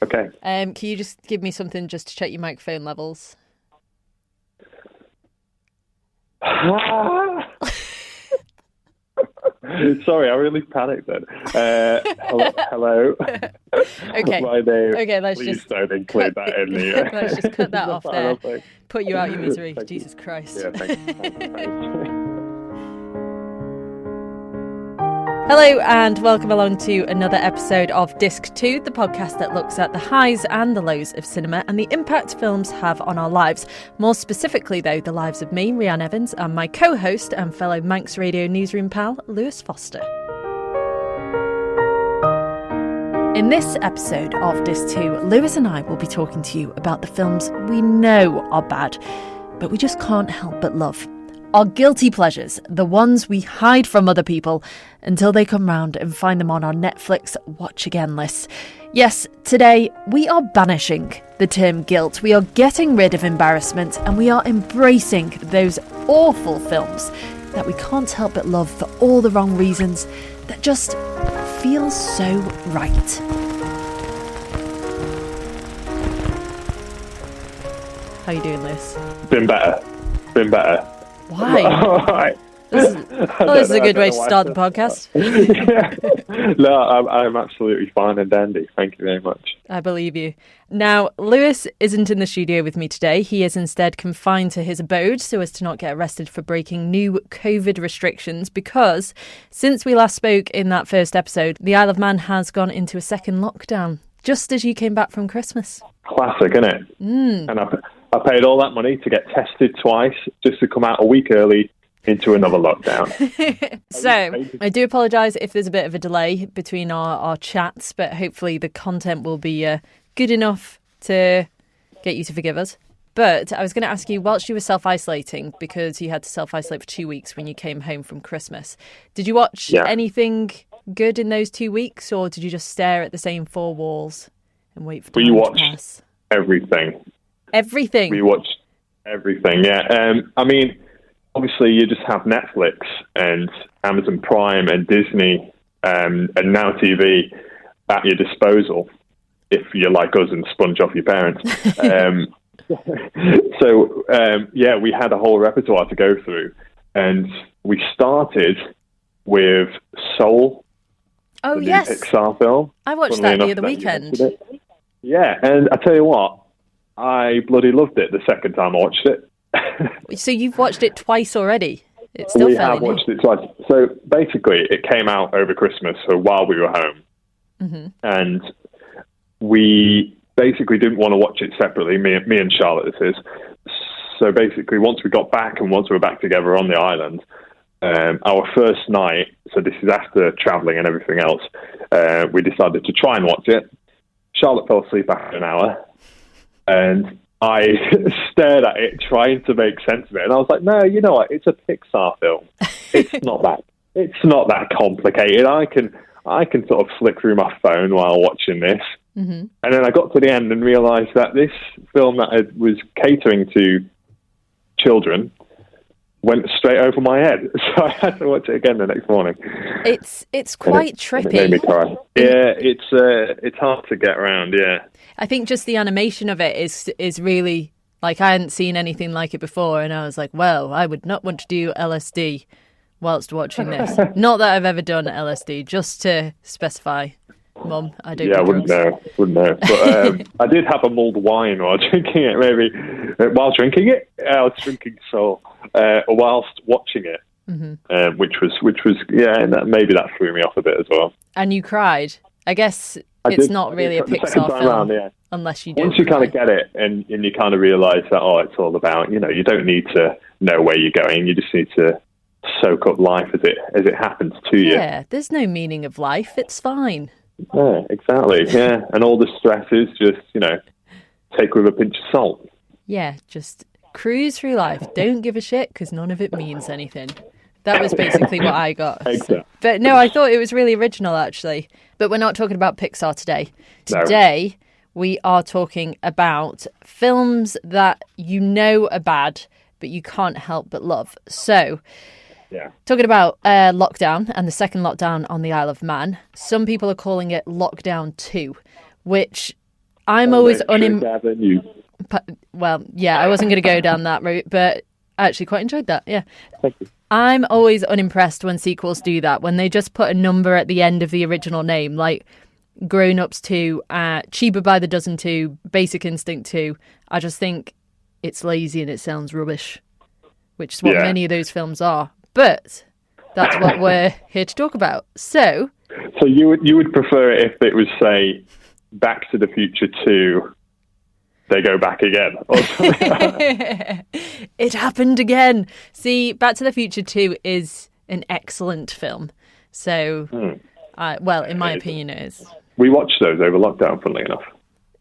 Okay. Can you just give me something just to check your microphone levels? Sorry, I really panicked then. Hello. Okay. My name. Okay, let's Please just don't include that in the. let's just cut that off there. Thing. Put you out your misery. Thank Jesus you. Christ. Yeah, thanks. Hello and welcome along to another episode of Disc 2, the podcast that looks at the highs and the lows of cinema and the impact films have on our lives. More specifically, though, the lives of me, Rhian Evans, and my co-host and fellow Manx Radio newsroom pal, Lewis Foster. In this episode of Disc 2, Lewis and I will be talking to you about the films we know are bad, but we just can't help but love. Our guilty pleasures, the ones we hide from other people until they come round and find them on our Netflix watch again list. Yes, today we are banishing the term guilt. We are getting rid of embarrassment and we are embracing those awful films that we can't help but love for all the wrong reasons that just feel so right. How you doing, Liz? Been better. Why? All right. This is a good way to start the podcast. No, I'm absolutely fine and dandy. Thank you very much. I believe you. Now, Lewis isn't in the studio with me today. He is instead confined to his abode so as to not get arrested for breaking new COVID restrictions because since we last spoke in that first episode, the Isle of Man has gone into a second lockdown, just as you came back from Christmas. Classic, isn't it? And I paid all that money to get tested twice just to come out a week early into another lockdown. So, I do apologise if there's a bit of a delay between our chats, but hopefully the content will be good enough to get you to forgive us. But I was going to ask you, whilst you were self-isolating, because you had to self-isolate for 2 weeks when you came home from Christmas, did you watch anything good in those 2 weeks, or did you just stare at the same four walls and wait for the time to pass? Everything. Everything? We watched everything, yeah. I mean, obviously you just have Netflix and Amazon Prime and Disney and Now TV at your disposal if you're like us and sponge off your parents. So, we had a whole repertoire to go through. And we started with Soul, the new yes. Pixar film. I watched that the other weekend. Yeah, and I tell you what, I bloody loved it the second time I watched it. So you've watched it twice already? It's still we fairly have watched it twice. So basically, it came out over Christmas, so while we were home. Mm-hmm. And we basically didn't want to watch it separately, me and Charlotte, this is. So basically, once we got back and once we were back together on the island, our first night, so this is after travelling and everything else, we decided to try and watch it. Charlotte fell asleep after an hour, and I stared at it trying to make sense of it. And I was like, no, you know what? It's a Pixar film. It's not that complicated. I can sort of flick through my phone while watching this. Mm-hmm. And then I got to the end and realised that this film that was catering to children went straight over my head. So I had to watch it again the next morning. It's quite trippy. It made me cry. Yeah, it's hard to get around, yeah. I think just the animation of it is really, like, I hadn't seen anything like it before, and I was like, well, I would not want to do LSD whilst watching this. Not that I've ever done LSD, just to specify. Mum, I don't do drugs. Wouldn't know. But I did have a mulled wine while drinking it, maybe. While drinking it? I was drinking Soul. Whilst watching it, mm-hmm. which was maybe that threw me off a bit as well. And you cried. I guess it's not really a Pixar film around, unless you do. Once you kind of get it and you kind of realise that, it's all about, you don't need to know where you're going. You just need to soak up life as it happens to you. Yeah, there's no meaning of life. It's fine. Yeah, exactly. Yeah, and all the stresses just, take with a pinch of salt. Yeah, just cruise through life. Don't give a shit because none of it means anything. That was basically what I got. Exactly. But no, I thought it was really original, actually. But we're not talking about Pixar today. Today, we are talking about films that you know are bad, but you can't help but love. So, talking about lockdown and the second lockdown on the Isle of Man, some people are calling it Lockdown 2, which I'm always Well, yeah, I wasn't going to go down that route, but I actually quite enjoyed that. Yeah. Thank you. I'm always unimpressed when sequels do that, when they just put a number at the end of the original name, like Grown Ups 2, Cheaper by the Dozen 2, Basic Instinct 2. I just think it's lazy and it sounds rubbish, which is what many of those films are. But that's what we're here to talk about. So you would prefer it if it was, say, Back to the Future 2, they go back again? Or It happened again. See, Back to the Future 2 is an excellent film. So, well, in my opinion, it is. We watched those over lockdown, funnily enough.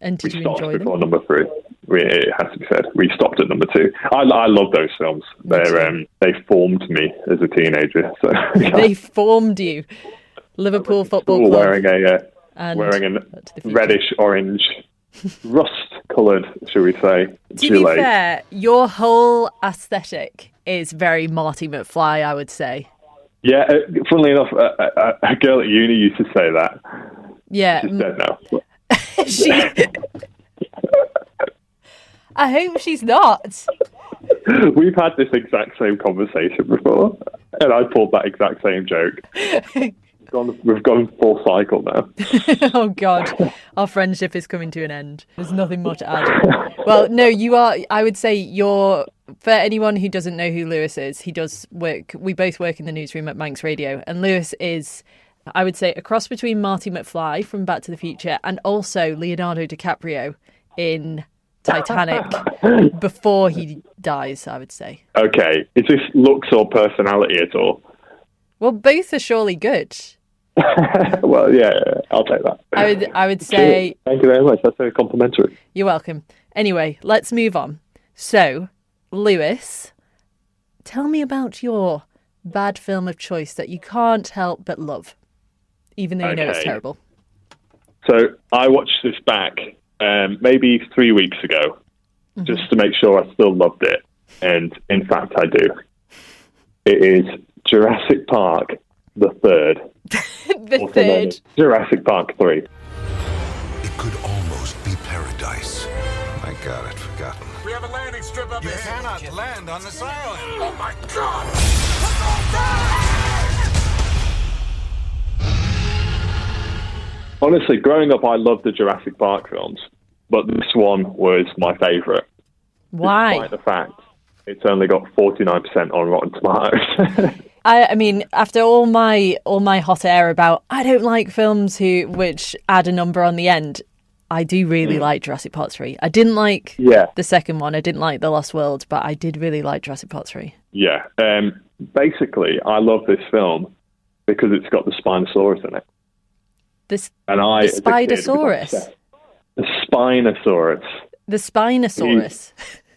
And did you enjoy them? We stopped before number 3. It has to be said. We stopped at number 2. I love those films. They formed me as a teenager. So They formed you. Liverpool Football Club. Wearing a reddish orange, rust-coloured, shall we say? To be fair, your whole aesthetic is very Marty McFly, I would say. Yeah, funnily enough, a girl at uni used to say that. Yeah. She's dead now. I hope she's not. We've had this exact same conversation before, and I pulled that exact same joke. We've gone full cycle now. Oh, God. Our friendship is coming to an end. There's nothing more to add. Well, no, you are, I would say you're, for anyone who doesn't know who Lewis is, he does work, we both work in the newsroom at Manx Radio, and Lewis is, I would say, a cross between Marty McFly from Back to the Future and also Leonardo DiCaprio in Titanic before he dies, I would say. Okay. Is this looks or personality at all? Well, both are surely good. Well, yeah, I'll take that. I would say... Thank you very much. That's very complimentary. You're welcome. Anyway, let's move on. So, Lewis, tell me about your bad film of choice that you can't help but love, even though you know it's terrible. So, I watched this back maybe 3 weeks ago, just to make sure I still loved it. And, in fact, I do. It is Jurassic Park, the third. The third. Jurassic Park 3. It could almost be paradise. I got it, forgotten. We have a landing strip up ahead. You cannot land on this island. Oh my God! Honestly, growing up, I loved the Jurassic Park films, but this one was my favourite. Why? Despite the fact it's only got 49% on Rotten Tomatoes. I mean, after all my hot air about I don't like films which add a number on the end, I do really like Jurassic Park 3. I didn't like the second one. I didn't like The Lost World, but I did really like Jurassic Park 3. Yeah. Basically, I love this film because it's got the Spinosaurus in it. The Spinosaurus? The Spinosaurus. The Spinosaurus.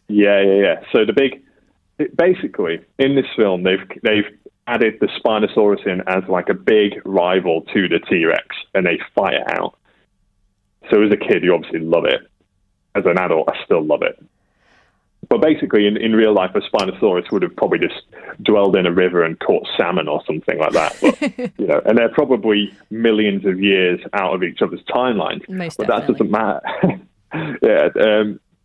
Yeah. So basically, in this film, they've added the Spinosaurus in as like a big rival to the T-Rex, and they fight it out. So as a kid, you obviously love it. As an adult, I still love it. But basically, in real life, a Spinosaurus would have probably just dwelled in a river and caught salmon or something like that. But, and they're probably millions of years out of each other's timelines. But that doesn't matter.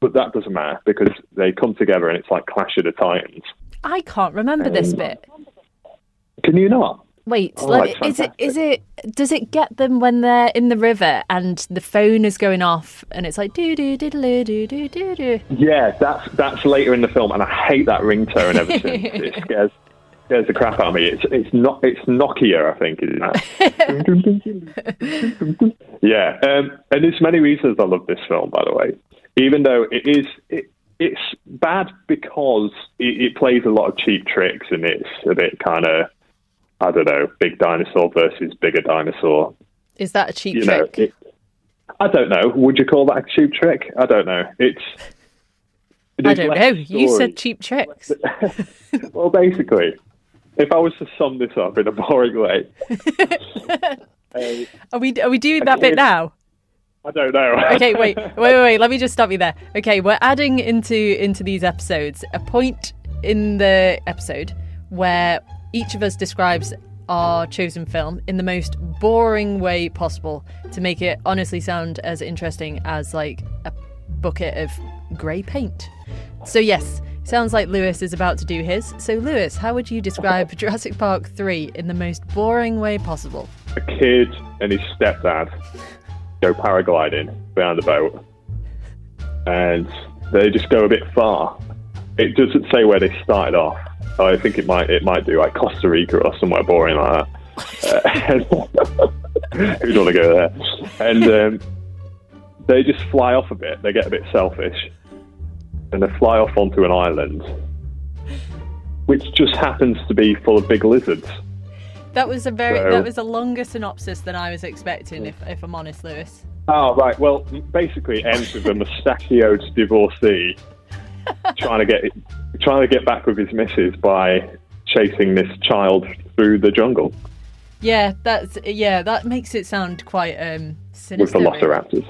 But that doesn't matter because they come together and it's like Clash of the Titans. I can't remember this bit. Can you not? Wait, does it get them when they're in the river and the phone is going off and it's like do do do do do do do do? Yeah, that's later in the film, and I hate that ringtone ever since. It scares the crap out of me. It's Nokia, I think, isn't that? Yeah, and there's many reasons I love this film, by the way. Even though it's bad because it plays a lot of cheap tricks and it's a bit kind of, I don't know, big dinosaur versus bigger dinosaur. Is that a cheap trick? I don't know. Would you call that a cheap trick? I don't know. I don't know. You said cheap tricks. Well, basically, if I was to sum this up in a boring way. Are we doing that bit now? I don't know. Okay, wait. Let me just stop you there. Okay, we're adding into these episodes a point in the episode where each of us describes our chosen film in the most boring way possible to make it honestly sound as interesting as like a bucket of grey paint. So yes, sounds like Lewis is about to do his. So Lewis, how would you describe Jurassic Park 3 in the most boring way possible? A kid and his stepdad go paragliding behind the boat, and they just go a bit far. It doesn't say where they started off. I think it might do like Costa Rica or somewhere boring like that. Who'd want to go there? And they just fly off a bit. They get a bit selfish, and they fly off onto an island, which just happens to be full of big lizards. That was a longer synopsis than I was expecting, if I'm honest, Lewis. Oh right. Well, basically, it ends with a mustachioed divorcee trying to get back with his missus by chasing this child through the jungle. Yeah, that makes it sound quite sinister. With velociraptors.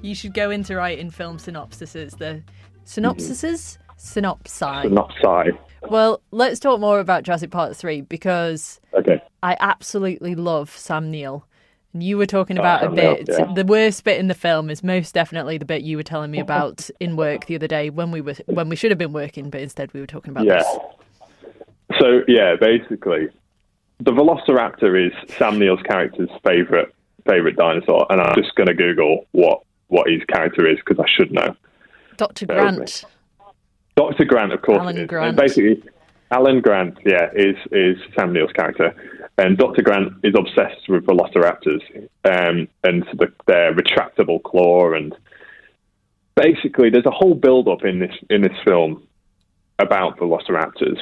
You should go into writing film synopsises. The synopsises? Synopsi. Synopsi. Well, let's talk more about Jurassic Park 3 because I absolutely love Sam Neill. And you were talking about a bit. Yeah. The worst bit in the film is most definitely the bit you were telling me about in work the other day when we should have been working, but instead we were talking about this. So yeah, basically, the Velociraptor is Sam Neill's character's favorite dinosaur, and I'm just going to Google what his character is because I should know. Dr. Grant. Dr. Grant, of course. Alan Grant. And basically, Alan Grant, is Sam Neill's character. And Dr. Grant is obsessed with velociraptors and their retractable claw. And basically, there's a whole build-up in this film about velociraptors.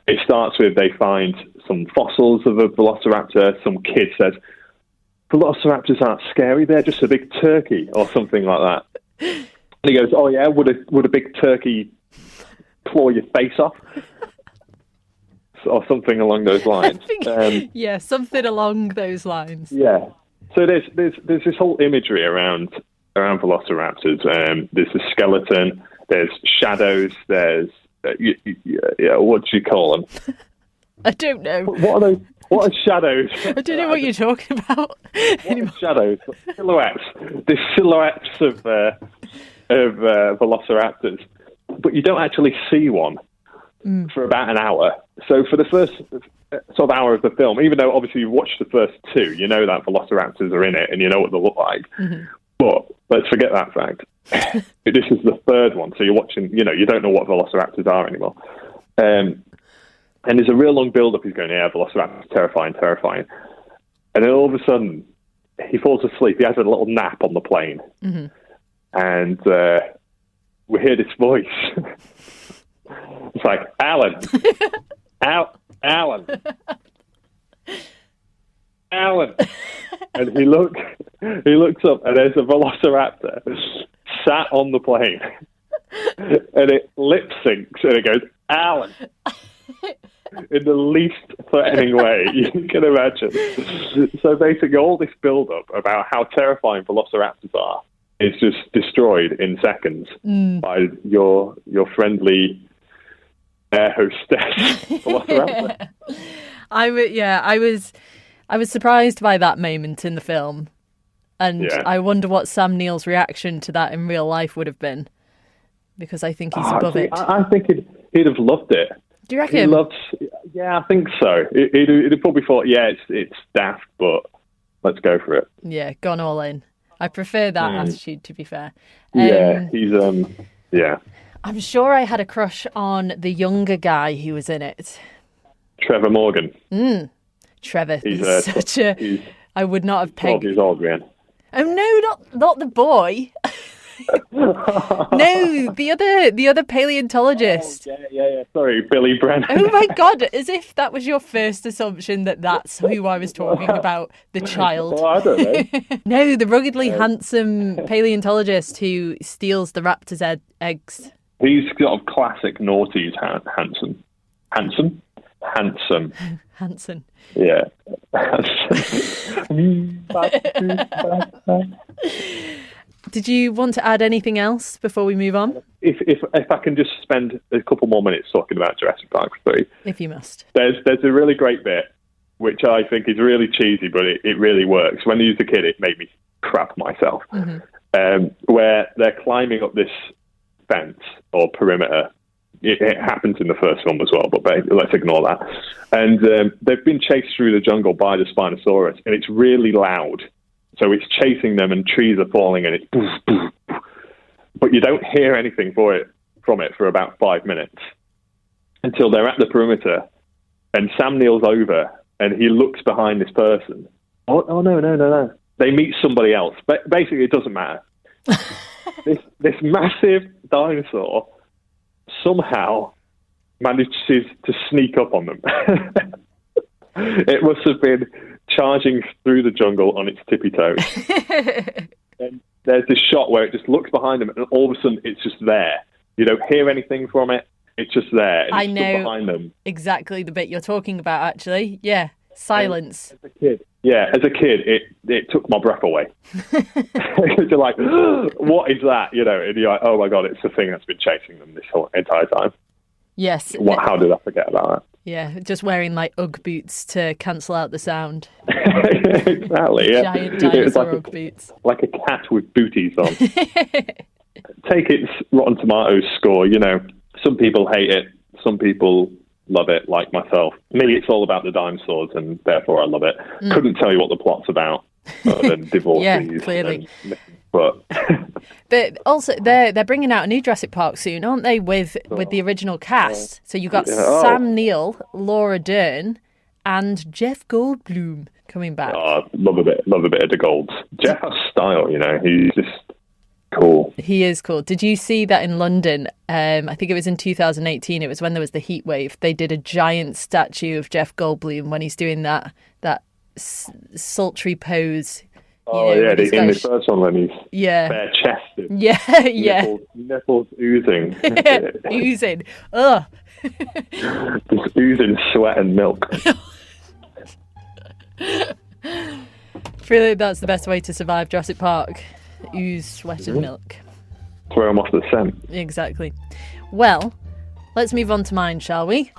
It starts with they find some fossils of a velociraptor. Some kid says, velociraptors aren't scary, they're just a big turkey, or something like that. And he goes, oh yeah, would a big turkey claw your face off? Or something along those lines. Something along those lines. Yeah. So there's this whole imagery around velociraptors. There's a skeleton. There's shadows. There's what do you call them? I don't know. What are those? What are shadows? I don't know what you're talking about. What are shadows? Silhouettes. There's silhouettes of velociraptors, but you don't actually see one. For about an hour. So for the first sort of hour of the film, even though obviously you've watched the first two, you know that velociraptors are in it and you know what they look like. Mm-hmm. But let's forget that fact. This is the third one, so you're watching, you don't know what velociraptors are anymore. And there's a real long build-up. He's going, yeah, velociraptors, terrifying. And then all of a sudden, he falls asleep. He has a little nap on the plane. Mm-hmm. And we hear this voice. It's like, Alan, Alan. And he looks up, and there's a velociraptor sat on the plane, and it lip syncs, and it goes, Alan, in the least threatening way you can imagine. So basically, all this build-up about how terrifying velociraptors are is just destroyed in seconds by your friendly air hostess velociraptor. I was surprised by that moment in the film, and I wonder what Sam Neill's reaction to that in real life would have been, because I think he's above it. I think he'd have loved it. Do you reckon? Yeah, I think so. He'd have probably thought, it's daft, but let's go for it. Yeah, gone all in. I prefer that attitude, to be fair. He's I'm sure I had a crush on the younger guy who was in it. Trevor Morgan. Trevor. He's such a... I would not have pegged... 12 years old, Rhian. Oh, no, not the boy. No, the other paleontologist. Oh, yeah. Sorry, Billy Brennan. Oh my God, as if that was your first assumption that's who I was talking about, the child. Well, I don't know. No, the ruggedly handsome paleontologist who steals the raptor's eggs. He's sort of classic noughties handsome. Hanson. Yeah. Did you want to add anything else before we move on? If I can just spend a couple more minutes talking about Jurassic Park 3. If you must. There's a really great bit, which I think is really cheesy, but it really works. When I was a kid, it made me crap myself. Where they're climbing up this fence or perimeter. It happens in the first film as well, but let's ignore that. And they've been chased through the jungle by the Spinosaurus, and it's really loud. So it's chasing them, and trees are falling, and it's boof, boof, boof. But you don't hear anything from it for about 5 minutes until they're at the perimeter, and Sam kneels over, and he looks behind this person. Oh no. They meet somebody else. But basically, it doesn't matter. this massive dinosaur somehow manages to sneak up on them. It must have been charging through the jungle on its tippy toes. And there's this shot where it just looks behind them, and all of a sudden it's just there. You don't hear anything from it. It's just there. It's I know behind them. Exactly the bit you're talking about, actually. Yeah, silence. As a kid, it took my breath away. You're like, what is that? You know, and you're like, oh my God, it's the thing that's been chasing them this whole entire time. Yes. How did I forget about that? Yeah, just wearing like Ugg boots to cancel out the sound. Exactly, yeah. Giant dinosaur Ugg boots. Like a cat with booties on. Take its Rotten Tomatoes score, you know, some people hate it, some people love it, like myself. Me, it's all about the dinosaurs, and therefore I love it. Couldn't tell you what the plot's about, other than divorces. Yeah, clearly. But also, they're bringing out a new Jurassic Park soon, aren't they? With the original cast. So you've got Sam Neill, Laura Dern, and Jeff Goldblum coming back. Oh, love a bit of the Golds. Jeff has style, you know. He's just cool. He is cool. Did you see that in London? I think it was in 2018. It was when there was the heat wave. They did a giant statue of Jeff Goldblum when he's doing that sultry pose. Oh, you know, in the first one when he's bare chested. Yeah. Nipples oozing. Oozing. Ugh. Just oozing sweat and milk. Really, that's the best way to survive Jurassic Park. Ooze, sweat and milk. Throw him off the scent. Exactly. Well, let's move on to mine, shall we?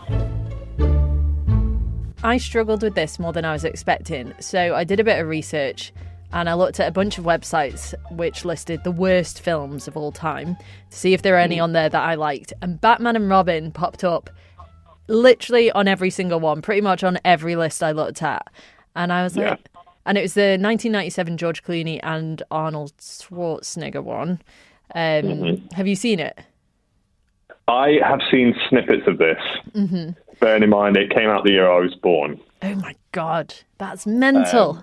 I struggled with this more than I was expecting, so I did a bit of research and I looked at a bunch of websites which listed the worst films of all time to see if there are any on there that I liked. And Batman and Robin popped up literally on every single one, pretty much on every list I looked at. And I was like, and it was the 1997 George Clooney and Arnold Schwarzenegger one. Have you seen it? I have seen snippets of this. Bearing in mind, it came out the year I was born. Oh my God, that's mental.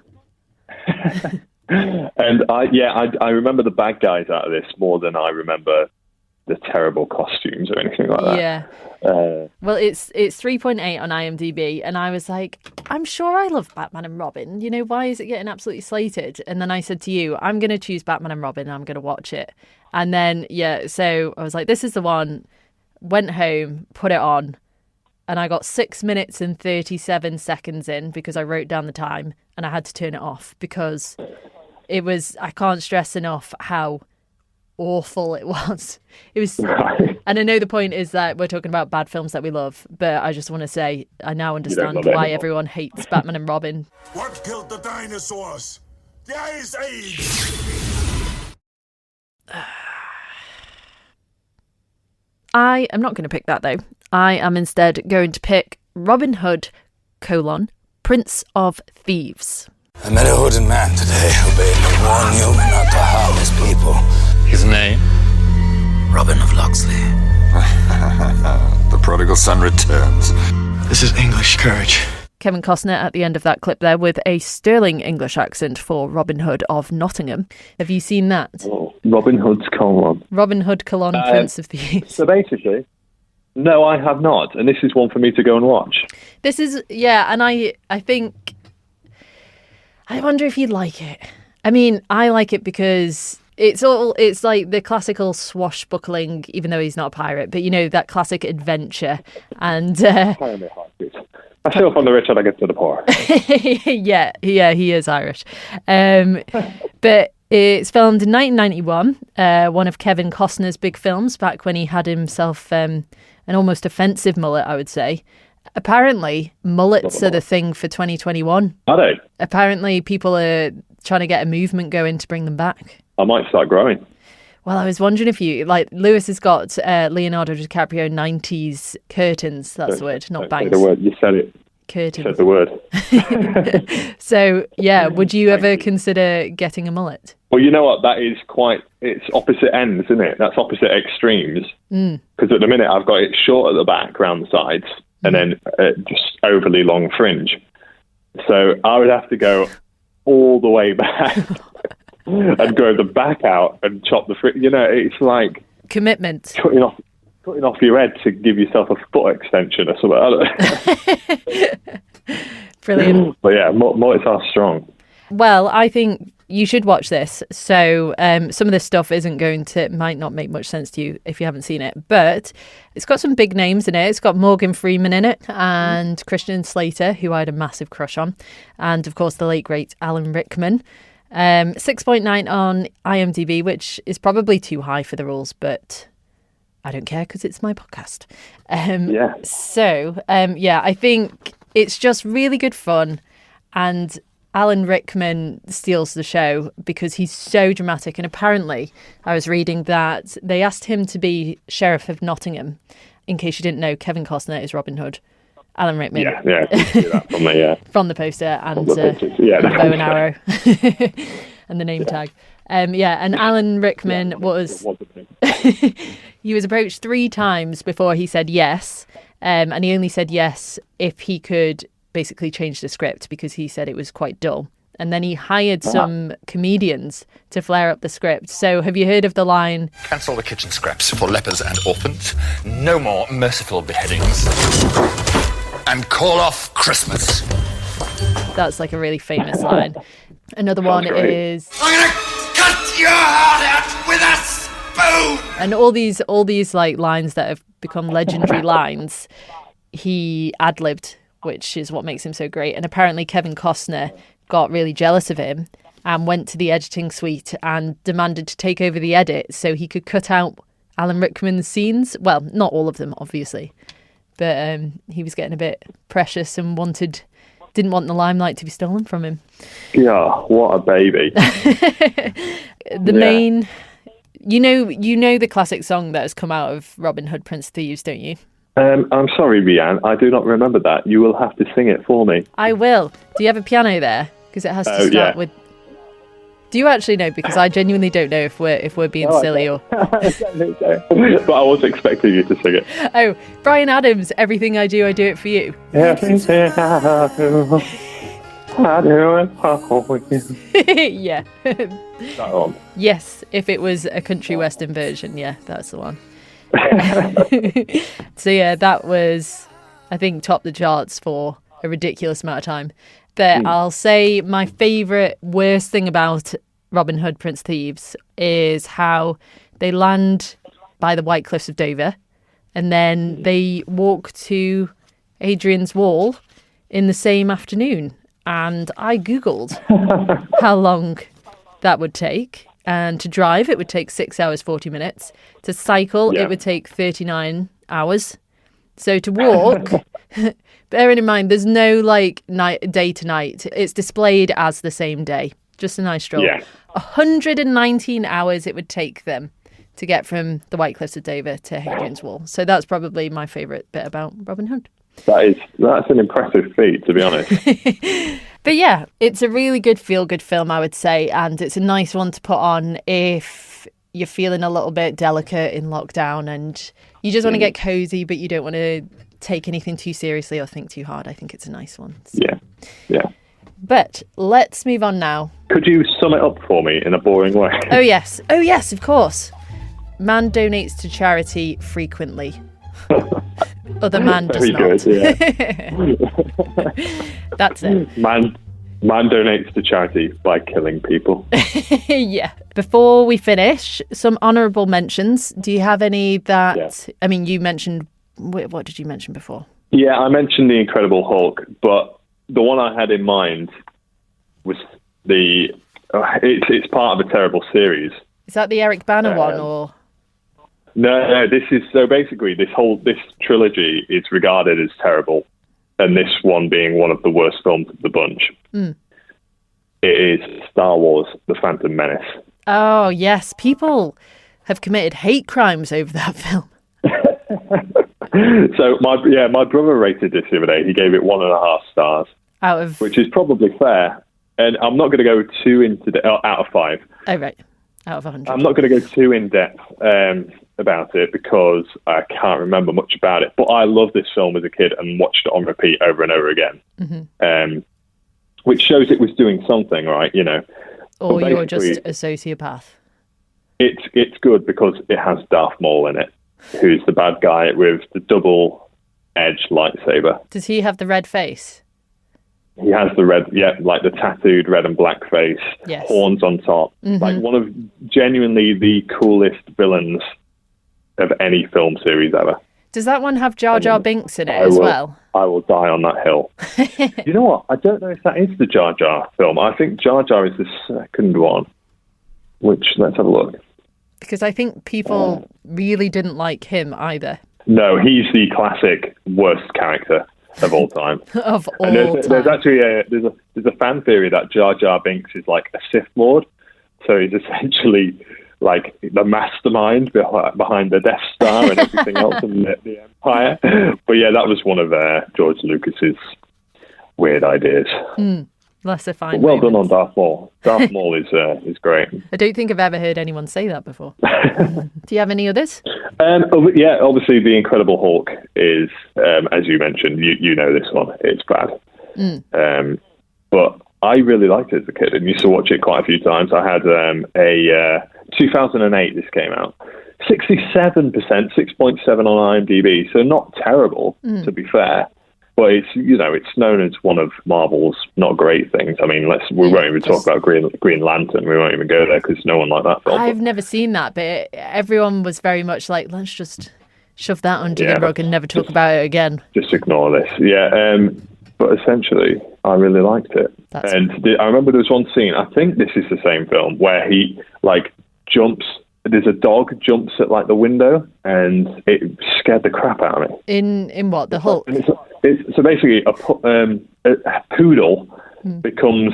And I remember the bad guys out of this more than I remember the terrible costumes or anything like that. Yeah. Well, it's 3.8 on IMDb, and I was like, I'm sure I love Batman and Robin. You know, why is it getting absolutely slated? And then I said to you, I'm going to choose Batman and Robin, and I'm going to watch it. And then, so I was like, this is the one. Went home, put it on, and I got 6 minutes and 37 seconds in because I wrote down the time, and I had to turn it off because it was, I can't stress enough how awful it was. It was, and I know the point is that we're talking about bad films that we love, but I just want to say I now understand why everyone hates Batman and Robin. What killed the dinosaurs? The Ice Age! I am not going to pick that though. I am instead going to pick Robin Hood, Prince of Thieves. I met a hooded man today who bade me warn you not to harm his people. His name? Robin of Locksley. The prodigal son returns. This is English courage. Kevin Costner at the end of that clip there with a sterling English accent for Robin Hood of Nottingham. Have you seen that? Oh, Robin Hood's colon. Robin Hood, Prince of Thieves. So basically, no, I have not. And this is one for me to go and watch. This is, and I think, I wonder if you'd like it. I mean, I like it because it's like the classical swashbuckling, even though he's not a pirate, but you know, that classic adventure. And I feel from the rich and I get to the poor. yeah, he is Irish. But It's filmed in 1991, one of Kevin Costner's big films, back when he had himself an almost offensive mullet, I would say. Apparently, mullets are the thing for 2021. Are they? Apparently, people are trying to get a movement going to bring them back. I might start growing. Well, I was wondering if you, like, Lewis has got Leonardo DiCaprio 90s curtains. That's the word, not bangs. Say the word. You said it. Curtains. You said the word. So, yeah, would you ever consider getting a mullet? Well, you know what? That is it's opposite ends, isn't it? That's opposite extremes. Because at the minute, I've got it short at the back, round the sides, and then just overly long fringe. So I would have to go all the way back and grow the back out and chop the fringe. You know, it's like commitment. Cutting off your head to give yourself a foot extension or something. Brilliant. But yeah, mullets are strong. Well, I think you should watch this. So some of this stuff might not make much sense to you if you haven't seen it, but it's got some big names in it. It's got Morgan Freeman in it and Christian Slater, who I had a massive crush on, and of course the late great Alan Rickman. 6.9 on IMDb, which is probably too high for the rules, but I don't care because it's my podcast. So I think it's just really good fun, and Alan Rickman steals the show because he's so dramatic. And apparently, I was reading that they asked him to be Sheriff of Nottingham. In case you didn't know, Kevin Costner is Robin Hood. Alan Rickman. Yeah, I can see that from the from the poster and the bow and arrow and the name tag. And Alan Rickman was he was approached 3 times before he said yes, and he only said yes if he could basically change the script because he said it was quite dull. And then he hired some comedians to flare up the script. So have you heard of the line, "Cancel the kitchen scraps for lepers and orphans. No more merciful beheadings. And call off Christmas." That's like a really famous line. Another one is, I'm gonna cut your heart out with a spoon! and all these like lines that have become legendary lines, he ad-libbed, which is what makes him so great. And apparently Kevin Costner got really jealous of him and went to the editing suite and demanded to take over the edit so he could cut out Alan Rickman's scenes. Well, not all of them, obviously, but he was getting a bit precious and didn't want the limelight to be stolen from him. Yeah, what a baby. Main, you know the classic song that has come out of Robin Hood, Prince of Thieves, don't you? I'm sorry, Rhian, I do not remember that. You will have to sing it for me. I will. Do you have a piano there? Because it has to start with. Do you actually know? Because I genuinely don't know if we're being silly or. But I was expecting you to sing it. Oh, Bryan Adams, "Everything I Do It For You." Everything I do it for you. Yeah. That one. Yes, if it was a country western version, yeah, that's the one. So yeah, that was, I think, topped the charts for a ridiculous amount of time. But I'll say my favourite, worst thing about Robin Hood, Prince of Thieves is how they land by the White Cliffs of Dover and then they walk to Hadrian's Wall in the same afternoon. And I Googled how long that would take. And to drive, it would take 6 hours, 40 minutes. To cycle, it would take 39 hours. So to walk, bearing in mind, there's no day to night. It's displayed as the same day. Just a nice stroll. Yeah. 119 hours it would take them to get from the White Cliffs of Dover to Hadrian's Wall. So that's probably my favourite bit about Robin Hood. That's an impressive feat, to be honest. But yeah, it's a really good feel-good film, I would say, and it's a nice one to put on if you're feeling a little bit delicate in lockdown and you just want to get cozy, but you don't want to take anything too seriously or think too hard. I think it's a nice one. So. Yeah. But let's move on now. Could you sum it up for me in a boring way? Oh yes, of course. Man donates to charity frequently. Other man does Very not. good, yeah. That's it. Man donates to charity by killing people. Yeah. Before we finish, some honourable mentions. Do you have any that... Yeah. I mean, you mentioned... What did you mention before? Yeah, I mentioned The Incredible Hulk, but the one I had in mind was the It's part of a terrible series. Is that the Eric Bana one, or? No. This is so basically this trilogy is regarded as terrible, and this one being one of the worst films of the bunch. It is Star Wars: The Phantom Menace. Oh yes, people have committed hate crimes over that film. So my brother rated this the other day. He gave it 1.5 stars Out of, which is probably fair. And I'm not going to go too into out of 5. Oh right, out of 100. I'm not going to go too in depth about it because I can't remember much about it. But I loved this film as a kid and watched it on repeat over and over again. Which shows it was doing something right, you know. Or you're just a sociopath. It's good because it has Darth Maul in it, who's the bad guy with the double-edged lightsaber. Does he have the red face? He has the red, like the tattooed red and black face, horns on top. Like one of genuinely the coolest villains of any film series ever. Does that one have Jar Jar Binks in it as well? I will die on that hill. You know what? I don't know if that is the Jar Jar film. I think Jar Jar is the second one, which, let's have a look. Because I think people really didn't like him either. No, he's the classic worst character of all time. Of all time. There's actually there's a fan theory that Jar Jar Binks is like a Sith Lord. So he's essentially like the mastermind behind the Death Star and everything else in the Empire. But yeah, that was one of George Lucas's weird ideas. Lesser fine. Well done on Darth Maul. Darth Maul is great. I don't think I've ever heard anyone say that before. Do you have any others? Yeah, obviously the Incredible Hulk is, as you mentioned, you know this one. It's bad. But I really liked it as a kid and used to watch it quite a few times. I had 2008 this came out. 67%, 6.7 on IMDb, so not terrible, to be fair. But it's, you know, it's known as one of Marvel's not great things. I mean, we won't even talk about Green Lantern. We won't even go there because no one liked that film. I've never seen that, but everyone was very much like, let's just shove that under the rug and never talk about it again. Just ignore this. Yeah, but essentially, I really liked it. I remember there was one scene, I think this is the same film, where he, like, jumps. There's a dog jumps at, like, the window, and it scared the crap out of me. In what, the Hulk? So basically, a poodle becomes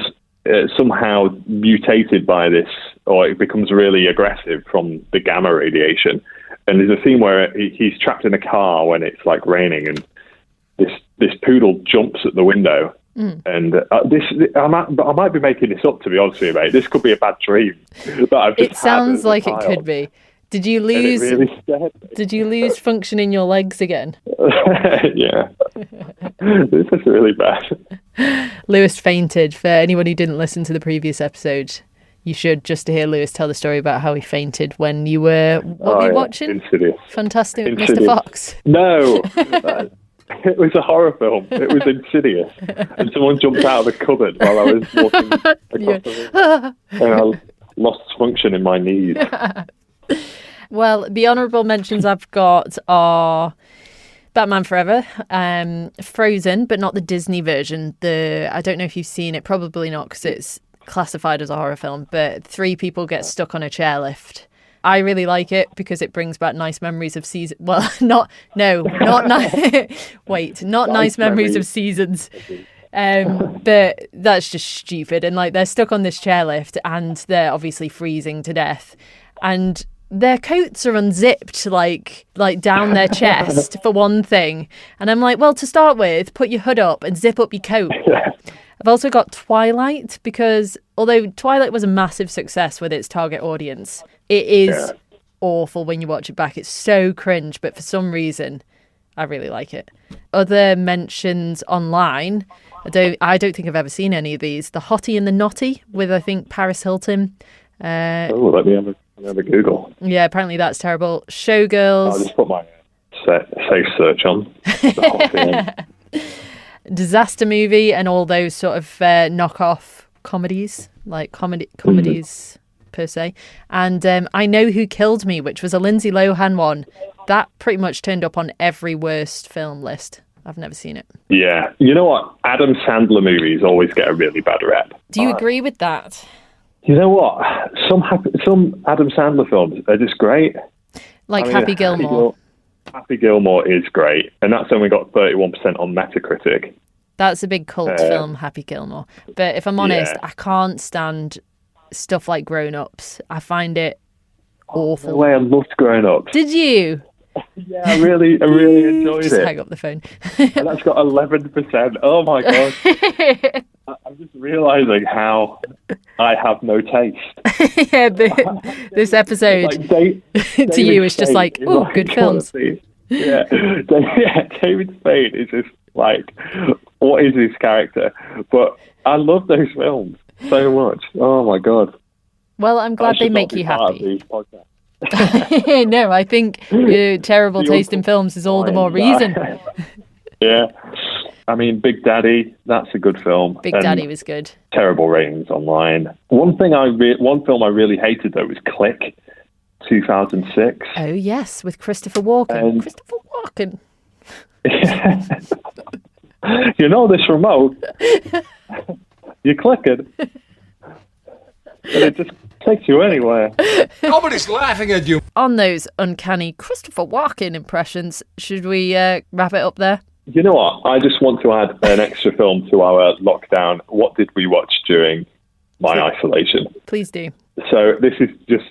somehow mutated by this, or it becomes really aggressive from the gamma radiation. And there's a scene where he's trapped in a car when it's like raining, and this poodle jumps at the window. And I might be making this up, to be honest with you, mate. This could be a bad dream that I've just It sounds had like it could be. Did you lose? Did you lose function in your legs again? Yeah, this is really bad. Lewis fainted. For anyone who didn't listen to the previous episode, you should, just to hear Lewis tell the story about how he fainted when you were were you watching? Insidious. Fantastic Insidious. Mr. Fox. No. It was a horror film. It was Insidious. And someone jumped out of the cupboard while I was walking across the room. And I lost function in my knees. Well, the honourable mentions I've got are Batman Forever, Frozen, but not the Disney version. I don't know if you've seen it, probably not because it's classified as a horror film, but 3 people get stuck on a chairlift. I really like it because it brings back nice memories of season. Well, not nice. Wait, not nice memories of seasons. But that's just stupid. And like they're stuck on this chairlift and they're obviously freezing to death, and their coats are unzipped like down their chest for one thing. And I'm like, well, to start with, put your hood up and zip up your coat. I've also got Twilight because although Twilight was a massive success with its target audience, it is awful when you watch it back. It's so cringe, but for some reason, I really like it. Other mentions online, I don't think I've ever seen any of these. The Hottie and the Nottie with, I think, Paris Hilton. Let me have a Google. Yeah, apparently that's terrible. Showgirls. I'll just put my safe search on. The Hottie. Disaster Movie and all those sort of knockoff comedies, like comedies per se. And I Know Who Killed Me, which was a Lindsay Lohan one. That pretty much turned up on every worst film list. I've never seen it. Yeah. You know what? Adam Sandler movies always get a really bad rep. Do you agree with that? You know what? Some Adam Sandler films are just great. Like Happy Gilmore. Happy Gilmore is great, and that's only got 31% on Metacritic. That's a big cult film, Happy Gilmore. But if I'm honest, yeah. I can't stand stuff like Grown Ups. I find it awful. The way I loved Grown Ups. Did you? Yeah, I really enjoyed Just it. hang up the phone. And that's got 11%. Oh my god! I'm just realising how I have no taste. Yeah, this episode to you is just like, oh, good films. Yeah, David Spade is just like, what is his character? But I love those films so much. Oh my god! Well, I'm glad they make you happy. No, I think your terrible taste in films is all the more reason. Yeah. I mean, Big Daddy, that's a good film. Big Daddy was good. Terrible ratings online. One film I really hated, though, was Click, 2006. Oh, yes, with Christopher Walken. Christopher Walken. You know this remote. You click it. And it just takes you anywhere. Nobody's laughing at you. On those uncanny Christopher Walken impressions, should we wrap it up there? You know what? I just want to add an extra film to our lockdown. What did we watch during my isolation? Please do. So this is just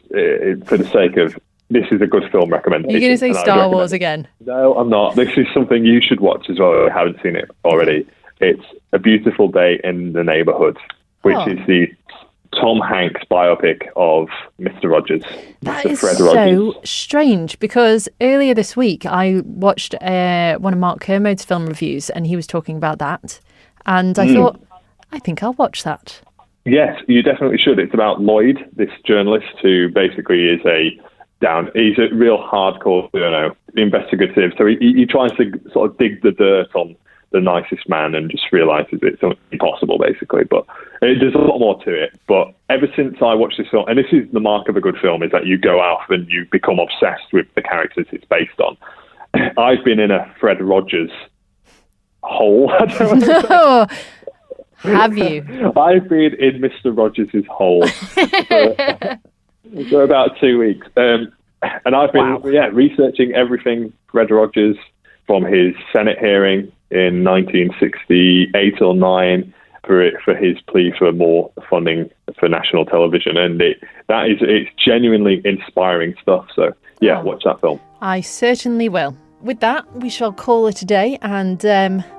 for the sake of, this is a good film recommendation. You're going to say Star Wars again? No, I'm not. This is something you should watch as well if you haven't seen it already. It's A Beautiful Day in the Neighborhood, which is the Tom Hanks biopic of Mr. Rogers. That is so strange, because earlier this week I watched one of Mark Kermode's film reviews and he was talking about that. And I thought, I think I'll watch that. Yes, you definitely should. It's about Lloyd, this journalist who basically is he's a real hardcore, investigative. So he tries to sort of dig the dirt on the nicest man and just realises it's impossible, basically. But there's a lot more to it. But ever since I watched this film, and this is the mark of a good film, is that you go out and you become obsessed with the characters it's based on. I've been in a Fred Rogers hole. No. Have you? I've been in Mr. Rogers' hole for about 2 weeks. And I've been researching everything Fred Rogers, from his Senate hearing in 1968 or 9 for his plea for more funding for national television. And it's genuinely inspiring stuff. So, watch that film. I certainly will. With that, we shall call it a day, and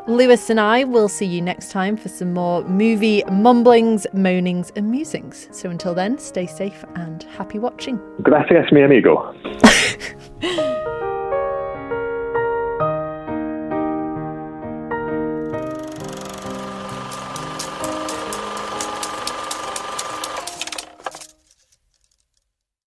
Lewis and I will see you next time for some more movie mumblings, moanings and musings. So until then, stay safe and happy watching. Gracias, mi amigo.